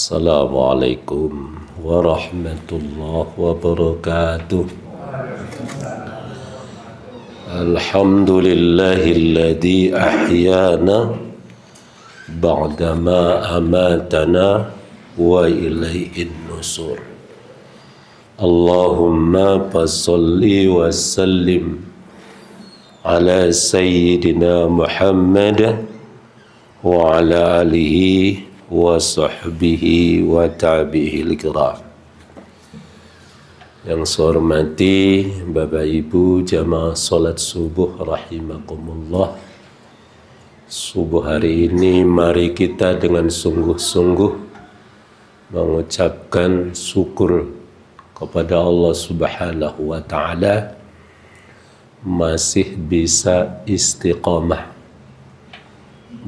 Assalamualaikum warahmatullahi wabarakatuh. Alhamdulillahilladzi ahyana ba'dama amatana wa ilaihin nusur. Allahumma fassalli wa sallim ala sayyidina Muhammad wa ala alihi wa sahbihi wa tabi'il kiram. Yang saya hormati Bapak Ibu jamaah salat subuh rahimakumullah. Subuh hari ini mari kita dengan sungguh-sungguh mengucapkan syukur kepada Allah Subhanahu wa taala masih bisa istiqamah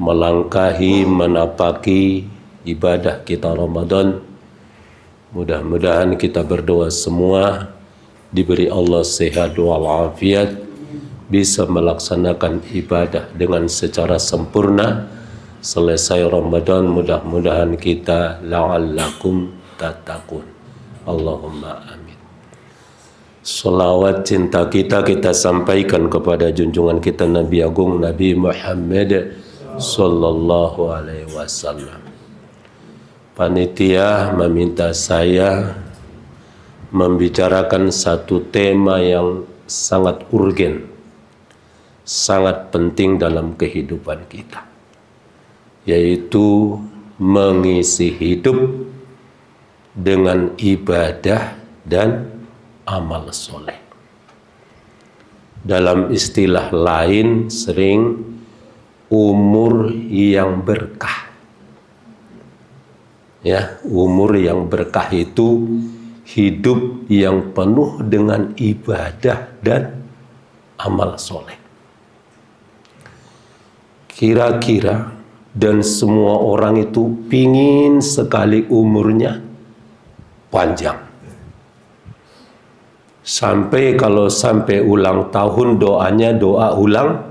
melangkahi, menapaki ibadah kita Ramadan. Mudah-mudahan kita berdoa semua diberi Allah sehat walafiat, bisa melaksanakan ibadah dengan secara sempurna. Selesai Ramadan mudah-mudahan kita la'allakum tattaqun. Allahumma amin. Salawat cinta kita sampaikan kepada junjungan kita Nabi Agung Nabi Muhammad sallallahu alaihi wasallam. Panitia meminta saya membicarakan satu tema yang sangat urgen, sangat penting dalam kehidupan kita, yaitu mengisi hidup dengan ibadah dan amal soleh. Dalam istilah lain sering umur yang berkah. Ya, umur yang berkah itu hidup yang penuh dengan ibadah dan amal soleh. Kira-kira dan semua orang itu pingin sekali umurnya panjang. Sampai kalau sampai ulang tahun doanya doa ulang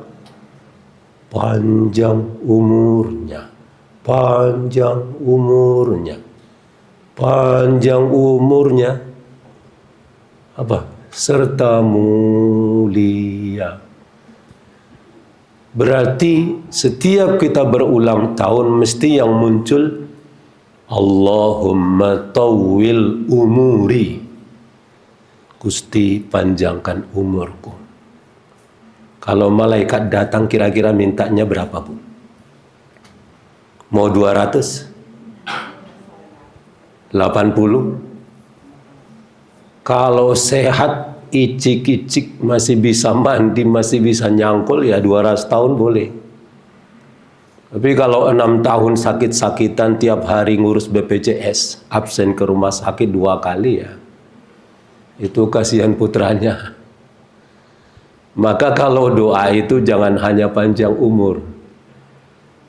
panjang umurnya, panjang umurnya, panjang umurnya, apa? Serta mulia. Berarti setiap kita berulang tahun mesti yang muncul Allahumma tawwil umuri, Gusti panjangkan umurku. Kalau malaikat datang kira-kira mintanya berapa, Bu? Mau 200? 80? Kalau sehat, icik-icik, masih bisa mandi, masih bisa nyangkul, ya 200 tahun boleh. Tapi kalau 6 tahun sakit-sakitan, tiap hari ngurus BPJS, absen ke rumah sakit 2 kali, ya itu kasihan putranya. Maka kalau doa itu jangan hanya panjang umur.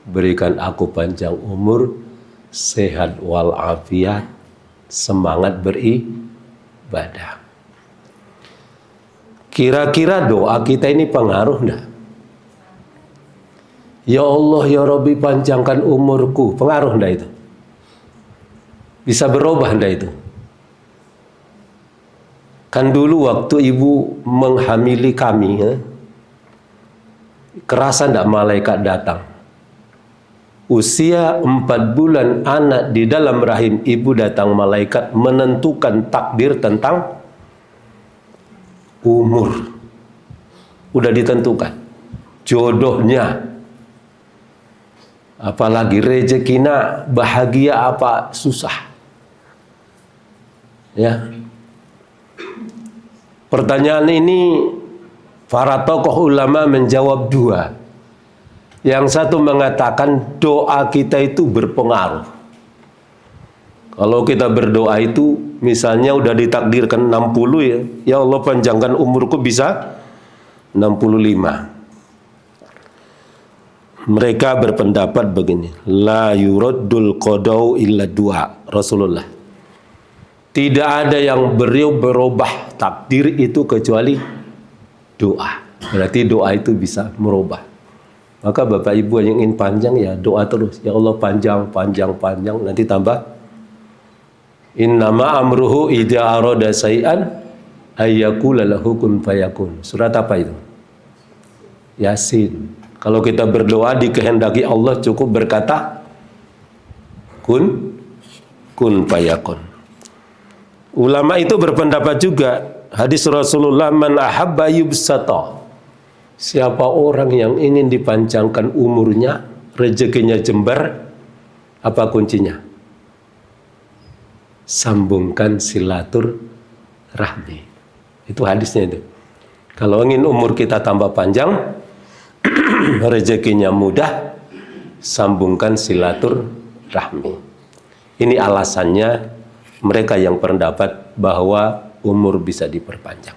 Berikan aku panjang umur, sehat walafiat, semangat beribadah. Kira-kira doa kita ini pengaruh enggak? Ya Allah ya Rabbi panjangkan umurku, pengaruh enggak itu? Bisa berubah enggak itu? Kan dulu waktu ibu menghamili kami, kerasa enggak malaikat datang? Usia 4 bulan anak di dalam rahim ibu datang malaikat menentukan takdir tentang umur. Udah ditentukan. Jodohnya. Apalagi rezekinya bahagia apa susah. Ya. Pertanyaan ini para tokoh ulama menjawab 2. Yang satu mengatakan doa kita itu berpengaruh. Kalau kita berdoa itu misalnya udah ditakdirkan 60 ya, ya Allah panjangkan umurku bisa 65. Mereka berpendapat begini, la yuraddul qadau illa du'a. Rasulullah, tidak ada yang berubah takdir itu kecuali doa. Berarti doa itu bisa merubah. Maka Bapak Ibu yang ingin panjang ya doa terus. Ya Allah panjang, panjang, panjang. Nanti tambah Innama amruhu idza arada syai'an ayyaqula lahu kun fayakun. Surat apa itu? Yasin. Kalau kita berdoa dikehendaki Allah cukup berkata kun fayakun. Ulama itu berpendapat juga, hadis Rasulullah, man ahabba yubsata. Siapa orang yang ingin dipanjangkan umurnya, rezekinya jembar, apa kuncinya? Sambungkan silaturahmi. Itu hadisnya itu. Kalau ingin umur kita tambah panjang, rezekinya mudah, sambungkan silaturahmi. Ini alasannya mereka yang berpendapat bahwa umur bisa diperpanjang.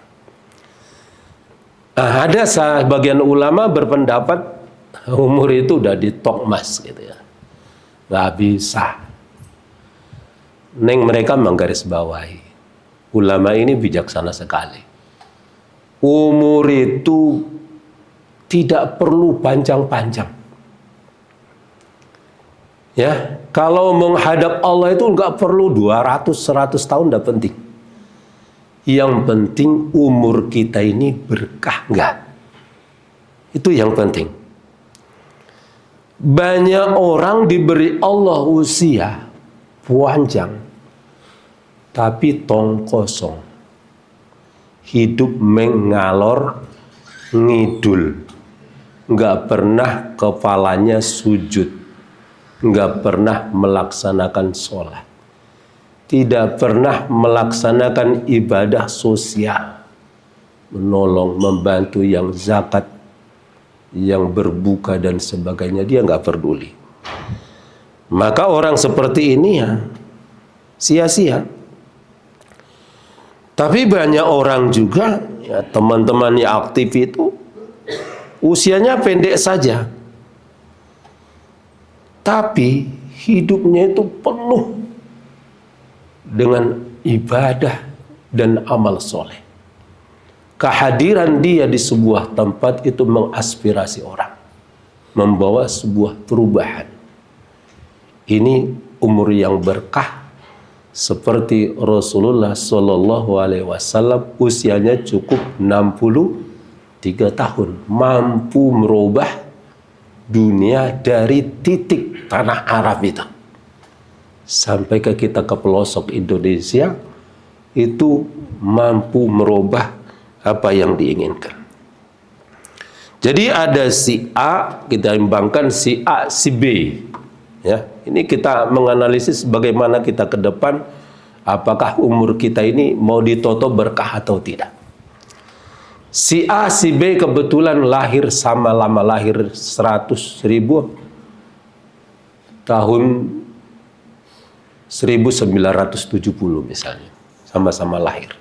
Ada sebagian ulama berpendapat umur itu udah ditokmas gitu ya, nggak bisa. Neng mereka menggarisbawahi. Ulama ini bijaksana sekali. Umur itu tidak perlu panjang-panjang. Ya, kalau menghadap Allah itu nggak perlu 200-100 tahun, nggak penting. Yang penting umur kita ini berkah nggak? Itu yang penting. Banyak orang diberi Allah usia panjang, tapi tong kosong. Hidup mengalor ngidul, nggak pernah kepalanya sujud, nggak pernah melaksanakan sholat, tidak pernah melaksanakan ibadah sosial, menolong, membantu yang zakat, yang berbuka dan sebagainya, dia nggak peduli. Maka orang seperti ini ya sia-sia. Tapi banyak orang juga, ya, teman-teman yang aktif itu usianya pendek saja, tapi hidupnya itu penuh dengan ibadah dan amal soleh. Kehadiran dia di sebuah tempat itu mengaspirasi orang, membawa sebuah perubahan. Ini umur yang berkah, seperti Rasulullah Shallallahu Alaihi Wasallam usianya cukup 63 tahun, mampu merubah dunia dari titik tanah Arab itu sampai ke kita ke pelosok Indonesia, itu mampu merubah apa yang diinginkan. Jadi ada si A, kita imbangkan si A, si B. Ya, ini kita menganalisis bagaimana kita ke depan, apakah umur kita ini mau ditoto berkah atau tidak. Si A, si B kebetulan lahir sama lama, lahir 100.000 tahun 1970 misalnya, sama-sama lahir.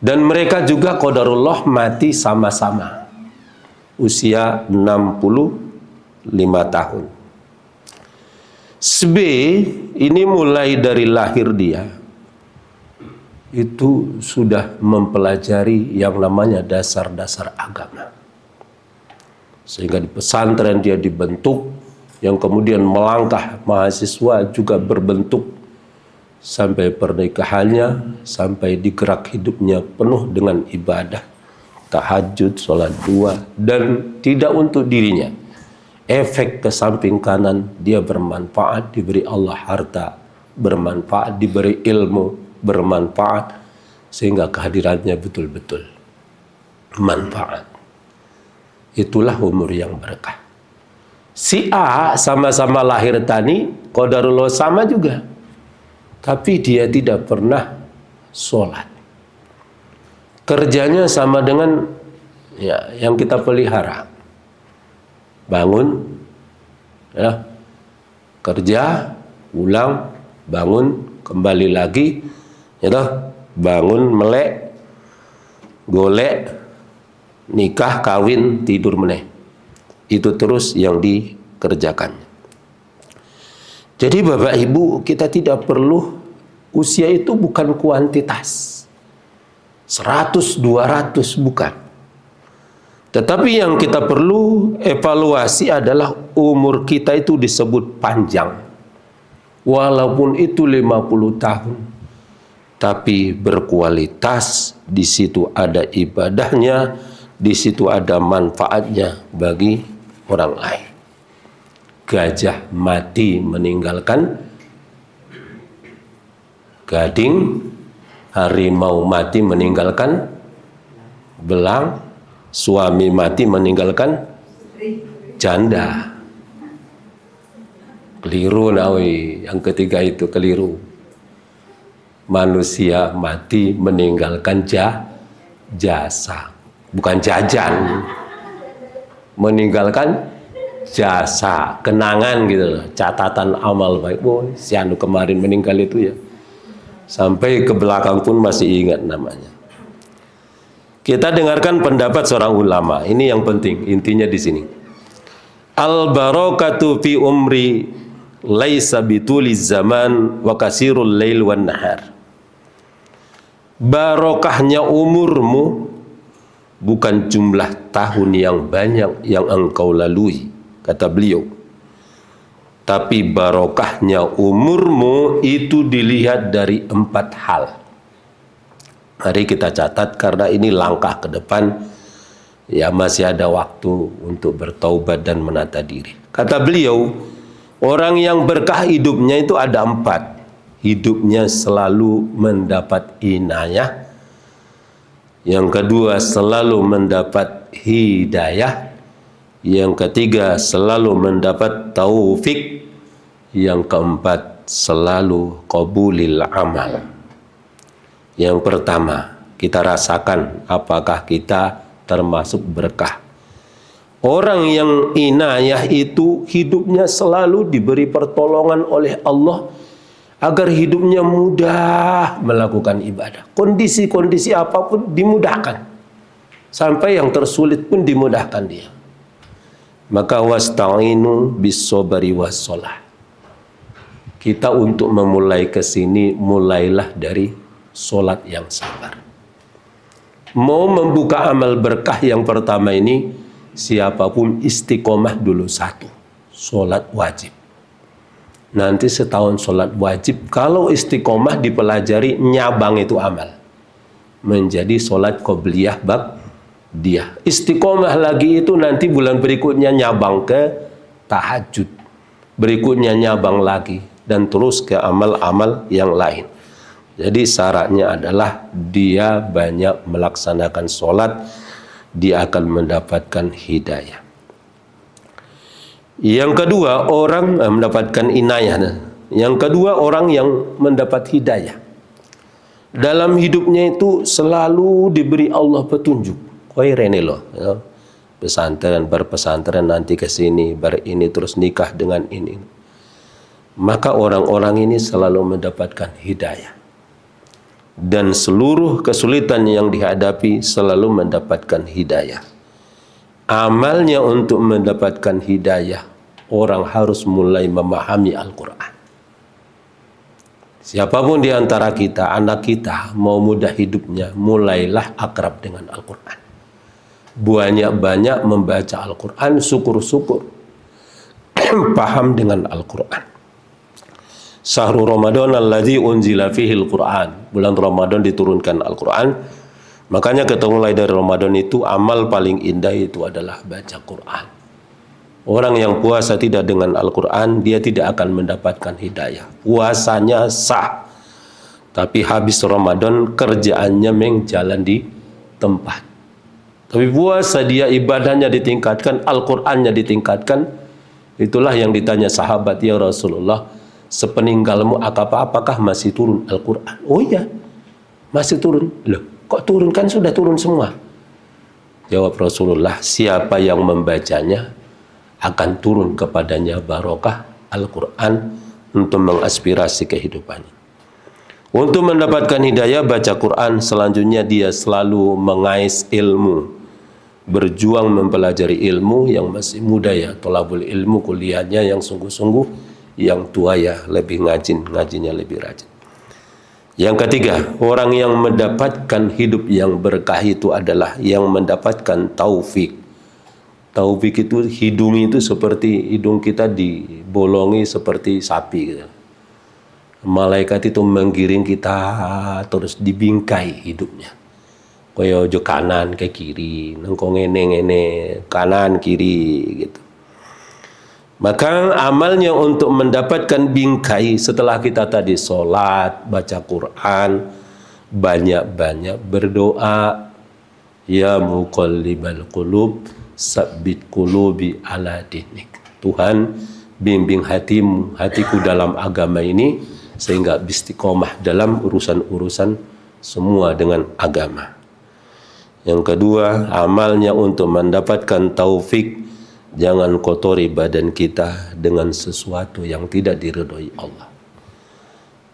Dan mereka juga qadarullah mati sama-sama, usia 65 tahun. Si B ini mulai dari lahir dia itu sudah mempelajari yang namanya dasar-dasar agama. Sehingga di pesantren dia dibentuk, yang kemudian melangkah mahasiswa juga berbentuk, sampai pernikahannya, sampai digerak hidupnya penuh dengan ibadah, tahajud, sholat dua, dan tidak untuk dirinya. Efek ke samping kanan, dia bermanfaat, diberi Allah harta, bermanfaat, diberi ilmu, bermanfaat, sehingga kehadirannya betul-betul manfaat. Itulah umur yang berkah. Si A sama-sama lahir tani, qadarullah sama juga, tapi dia tidak pernah sholat. Kerjanya sama dengan ya, yang kita pelihara. Bangun, ya, kerja, pulang, bangun, kembali lagi, ya, bangun, melek, golek, nikah, kawin, tidur meneh. Itu terus yang dikerjakan. Jadi Bapak Ibu, kita tidak perlu, usia itu bukan kuantitas 100, 200, bukan. Tetapi yang kita perlu evaluasi adalah umur kita itu disebut panjang walaupun itu 50 tahun, tapi berkualitas, di situ ada ibadahnya, di situ ada manfaatnya bagi orang lain. Gajah mati meninggalkan gading, harimau mati meninggalkan belang, suami mati meninggalkan janda. Keliru nawi, yang ketiga itu keliru. Manusia mati meninggalkan jasa, bukan jajan. Meninggalkan jasa, kenangan gitu loh, catatan amal baik. Boy, si anu kemarin meninggal itu ya, sampai ke belakang pun masih ingat namanya. Kita dengarkan pendapat seorang ulama. Ini yang penting, intinya di sini. Al barakatu fi umri laisa bituliz zaman wa kasirul lail wan nahar. Barokahnya umurmu bukan jumlah tahun yang banyak yang engkau lalui, kata beliau, tapi barokahnya umurmu itu dilihat dari 4 hal. Mari kita catat karena ini langkah ke depan, ya masih ada waktu untuk bertaubat dan menata diri. Kata beliau, orang yang berkah hidupnya itu ada 4. Hidupnya selalu mendapat inayah. Yang kedua, selalu mendapat hidayah. Yang ketiga, selalu mendapat taufik. Yang keempat, selalu qabulil amal. Yang pertama, kita rasakan apakah kita termasuk berkah. Orang yang inayah itu hidupnya selalu diberi pertolongan oleh Allah agar hidupnya mudah melakukan ibadah. Kondisi-kondisi apapun dimudahkan. Sampai yang tersulit pun dimudahkan dia. Maka wasta'inu bis-sabri was-shalah. Kita untuk memulai ke sini, mulailah dari solat yang sabar. Mau membuka amal berkah yang pertama ini, siapapun istiqomah dulu 1. Solat wajib. Nanti setahun sholat wajib, kalau istiqomah dipelajari, nyabang itu amal. Menjadi sholat qobliyah ba'diyah. Istiqomah lagi itu nanti bulan berikutnya nyabang ke tahajud. Berikutnya nyabang lagi. Dan terus ke amal-amal yang lain. Jadi syaratnya adalah dia banyak melaksanakan sholat, dia akan mendapatkan hidayah. Yang kedua, orang mendapatkan inayah. Yang kedua, orang yang mendapat hidayah. Dalam hidupnya itu selalu diberi Allah petunjuk. Koi rene loh, ya. Pesantren, berpesantren nanti ke sini, ini terus nikah dengan ini. Maka orang-orang ini selalu mendapatkan hidayah. Dan seluruh kesulitan yang dihadapi selalu mendapatkan hidayah. Amalnya untuk mendapatkan hidayah, orang harus mulai memahami Al-Quran. Siapapun di antara kita, anak kita mau mudah hidupnya, mulailah akrab dengan Al-Quran. Banyak-banyak membaca Al-Quran, syukur-syukur paham dengan Al-Quran. Syahrul Ramadan alladzi unzila fihil Quran. Bulan Ramadan diturunkan Al-Quran. Makanya kita mulai dari Ramadan itu amal paling indah itu adalah baca Quran. Orang yang puasa tidak dengan Al-Quran, dia tidak akan mendapatkan hidayah. Puasanya sah, tapi habis Ramadan kerjaannya jalan di tempat. Tapi puasa dia ibadahnya ditingkatkan, Al-Qurannya ditingkatkan. Itulah yang ditanya sahabat, ya Rasulullah, sepeninggalmu apakah masih turun Al-Quran? Oh iya, masih turun. Loh, kok turun? Kan sudah turun semua. Jawab Rasulullah, siapa yang membacanya akan turun kepadanya barokah Al-Quran untuk mengaspirasi kehidupannya. Untuk mendapatkan hidayah baca Quran, selanjutnya dia selalu mengais ilmu, berjuang mempelajari ilmu. Yang masih muda ya thalabul ilmu, kuliahnya yang sungguh-sungguh, yang tua ya lebih ngajinya lebih rajin. Yang ketiga, orang yang mendapatkan hidup yang berkah itu adalah yang mendapatkan taufik. Taufik itu hidung itu seperti hidung kita dibolongi seperti sapi gitu. Malaikat itu menggiring kita terus dibingkai hidupnya. Koyo ojo kanan ke kiri, nengko ngene kanan kiri gitu. Maka amalnya untuk mendapatkan bingkai setelah kita tadi sholat, baca Quran, banyak-banyak berdoa, ya muqallibal qulub sabbit qulubi ala dinik. Tuhan, bimbing hatiku dalam agama ini sehingga istiqomah dalam urusan-urusan semua dengan agama. Yang kedua, amalnya untuk mendapatkan taufik, jangan kotori badan kita dengan sesuatu yang tidak diridhoi Allah.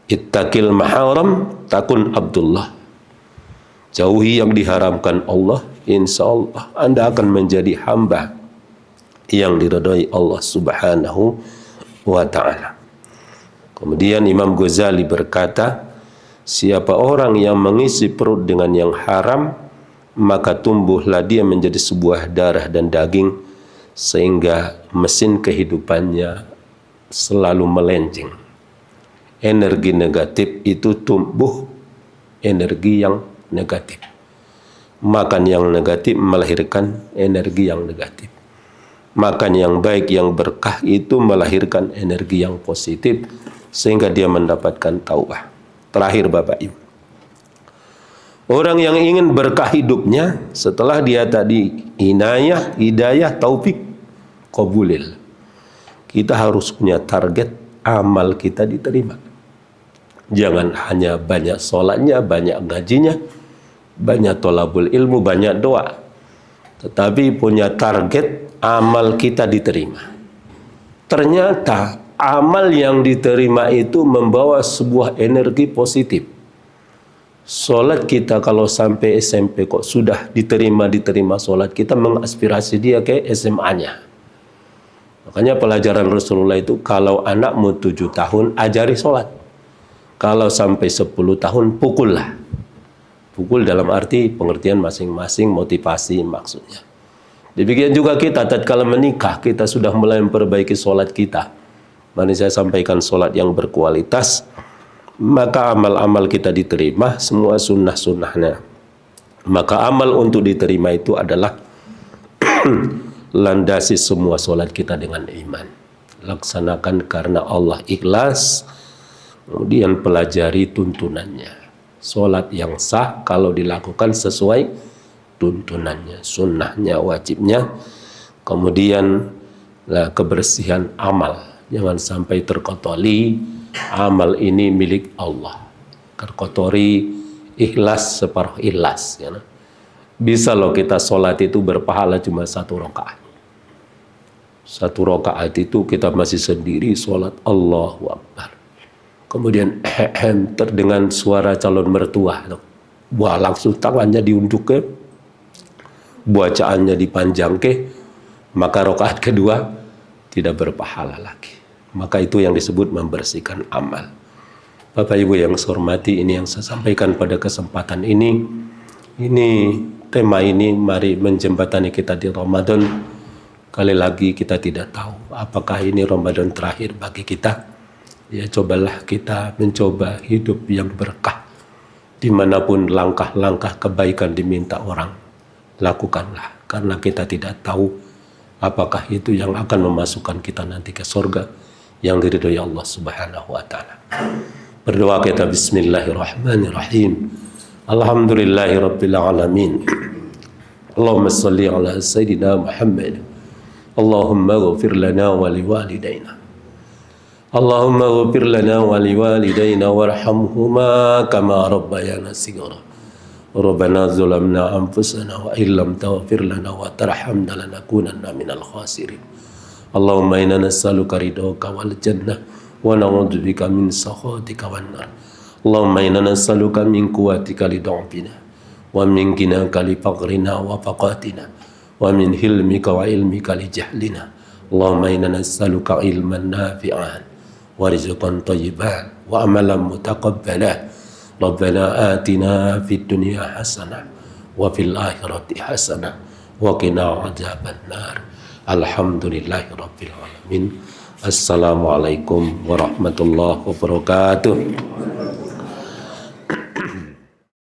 Ittaqil maharam takun Abdullah. Jauhi yang diharamkan Allah, insya Allah Anda akan menjadi hamba yang diridhoi Allah Subhanahu wa ta'ala. Kemudian Imam Ghazali berkata, siapa orang yang mengisi perut dengan yang haram, maka tumbuhlah dia menjadi sebuah darah dan daging, sehingga mesin kehidupannya selalu melenceng. Energi negatif itu tumbuh energi yang negatif. Makan yang negatif melahirkan energi yang negatif. Makan yang baik, yang berkah itu melahirkan energi yang positif, sehingga dia mendapatkan taubah. Terakhir Bapak Ibu, orang yang ingin berkah hidupnya setelah dia tadi inayah, hidayah, taufik, qabulil, kita harus punya target amal kita diterima. Jangan hanya banyak sholatnya, banyak ngajinya, banyak tolabul ilmu, banyak doa, tetapi punya target amal kita diterima. Ternyata amal yang diterima itu membawa sebuah energi positif. Solat kita kalau sampai SMP kok sudah diterima solat, kita mengaspirasi dia ke SMA-nya. Makanya pelajaran Rasulullah itu, kalau anakmu 7 tahun ajari solat, kalau sampai 10 tahun pukullah. Pukul dalam arti pengertian masing-masing, motivasi maksudnya. Demikian juga kita tatkala menikah, kita sudah mulai memperbaiki solat kita. Mari saya sampaikan solat yang berkualitas, maka amal-amal kita diterima, semua sunnah-sunnahnya. Maka amal untuk diterima itu adalah landasi semua solat kita dengan iman. Laksanakan karena Allah ikhlas, kemudian pelajari tuntunannya. Solat yang sah kalau dilakukan sesuai tuntunannya, sunnahnya, wajibnya. Kemudian kebersihan amal. Jangan sampai terkotori, amal ini milik Allah. Terkotori, ikhlas separuh ikhlas. Ya. Bisa loh kita sholat itu berpahala cuma 1 rakaat. 1 rakaat itu kita masih sendiri sholat, Allahu Akbar. Kemudian terdengar suara calon mertua. Wah, langsung tangannya diunduk ke, bacaannya dipanjang ke, maka rakaat kedua tidak berpahala lagi. Maka itu yang disebut membersihkan amal. Bapak Ibu yang saya hormati, ini yang saya sampaikan pada kesempatan ini. Ini tema ini mari menjembatani kita di Ramadan. Kali lagi kita tidak tahu apakah ini Ramadan terakhir bagi kita. Ya, cobalah kita mencoba hidup yang berkah. Dimanapun langkah-langkah kebaikan diminta orang, lakukanlah. Karena kita tidak tahu apakah itu yang akan memasukkan kita nanti ke surga yang diridhoi Allah Subhanahu wa ta'ala. Berdoa kita, bismillahirrahmanirrahim. Alhamdulillahirabbil alamin. Allahumma shalli ala sayyidina Muhammad. Allahumma ighfir lana wa liwalidayna. Allahumma ighfir lana wa liwalidayna warhamhuma kama rabbayana shighara. Rabbana zalamna anfusana wa illam taghfir lana wa tarhamna lanakunanna minal khasirin. Allahumma inna nas'aluka ridhaka wal jannah wa na'udzubika min sakhatika wan nar. Allahumma inna nas'aluka min quwwatika li dha'fina wa min ginaka li faqrina wa faqatina wa min hilmika wa ilmika li jahlina. Allahumma inna nas'aluka ilman nafi'an wa rizqan thayyiban wa amalan mutaqabbalan. Rabbana atina fid dunya hasanah wa fil akhirati hasanah wa qina adzaban nar. Alhamdulillahirabbil alamin. Assalamualaikum warahmatullahi wabarakatuh.